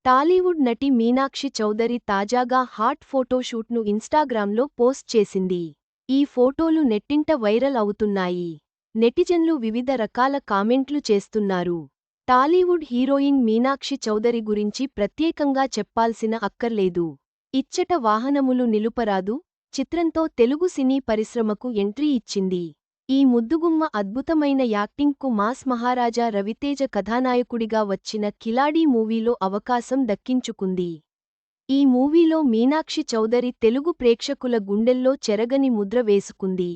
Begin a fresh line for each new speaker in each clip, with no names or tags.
టాలీవుడ్ నటి మీనాక్షి చౌదరి తాజాగా హాట్ ఫోటోషూట్ను ఇన్స్టాగ్రామ్లో పోస్ట్ చేసింది. ఈ ఫోటోలు నెట్టింట వైరల్ అవుతున్నాయి. నెటిజన్లు వివిధ రకాల కామెంట్లు చేస్తున్నారు. టాలీవుడ్ హీరోయిన్ మీనాక్షి చౌదరి గురించి ప్రత్యేకంగా చెప్పాల్సిన అక్కర్లేదు. ఇచ్చట వాహనములు నిలుపరాదు చిత్రంతో తెలుగు సినీ పరిశ్రమకు ఎంట్రీ ఇచ్చింది. ఈ ముద్దుగుమ్మ అద్భుతమైన యాక్టింగ్కు మాస్ మహారాజా రవితేజ కథానాయకుడిగా వచ్చిన కిలాడీ మూవీలో అవకాశం దక్కించుకుంది. ఈ మూవీలో మీనాక్షి చౌదరి తెలుగు ప్రేక్షకుల గుండెల్లో చెరగని ముద్ర వేసుకుంది.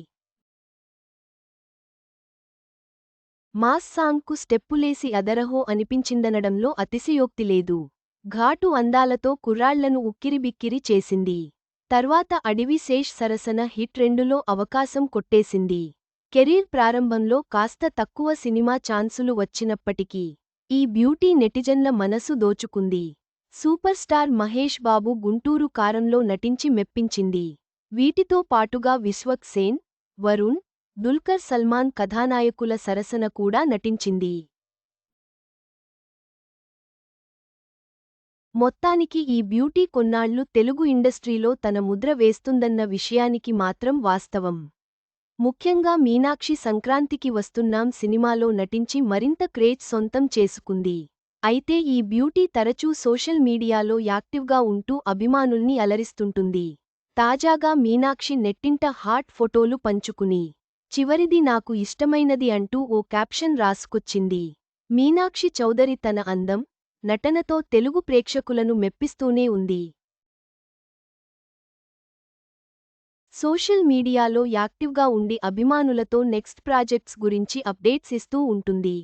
మాస్ సాంగ్కు స్టెప్పులేసి అదరహో అనిపించిందనడంలో అతిశయోక్తి లేదు. ఘాటు అందాలతో కుర్రాళ్లను ఉక్కిరిబిక్కిరి చేసింది. తర్వాత అడివి శేష్ సరసన హిట్ 2లో అవకాశం కొట్టేసింది. కెరీర్ ప్రారంభంలో కాస్త తక్కువ సినిమా ఛాన్సులు వచ్చినప్పటికీ ఈ బ్యూటీ నెటిజన్ల మనసు దోచుకుంది. సూపర్ స్టార్ మహేష్ బాబు గుంటూరు కారంలో నటించి మెప్పించింది. వీటితో పాటుగా విశ్వక్ సేన్, వరుణ్, దుల్కర్ సల్మాన్ కథానాయకుల సరసన కూడా నటించింది. మొత్తానికి ఈ బ్యూటీ కొన్నాళ్లు తెలుగు ఇండస్ట్రీలో తన ముద్ర వేస్తుందన్న విషయానికి మాత్రం వాస్తవం. ముఖ్యంగా మీనాక్షి సంక్రాంతికి వస్తున్నాం సినిమాలో నటించి మరింత క్రేజ్ సొంతం చేసుకుంది. అయితే ఈ బ్యూటీ తరచూ సోషల్ మీడియాలో యాక్టివ్గా ఉంటూ అభిమానుల్ని అలరిస్తుంటుంది. తాజాగా మీనాక్షి నెట్టింట హాట్ ఫోటోలు పంచుకుని చివరిది నాకు ఇష్టమైనది అంటూ ఓ క్యాప్షన్ రాసుకొచ్చింది. మీనాక్షి చౌదరి తన అందం, నటనతో తెలుగు ప్రేక్షకులను మెప్పిస్తూనే ఉంది. సోషల్ మీడియాలో యాక్టివ్గా ఉండి అభిమానులతో నెక్స్ట్ ప్రాజెక్ట్స్ గురించి అప్డేట్స్ ఇస్తూ ఉంటుంది.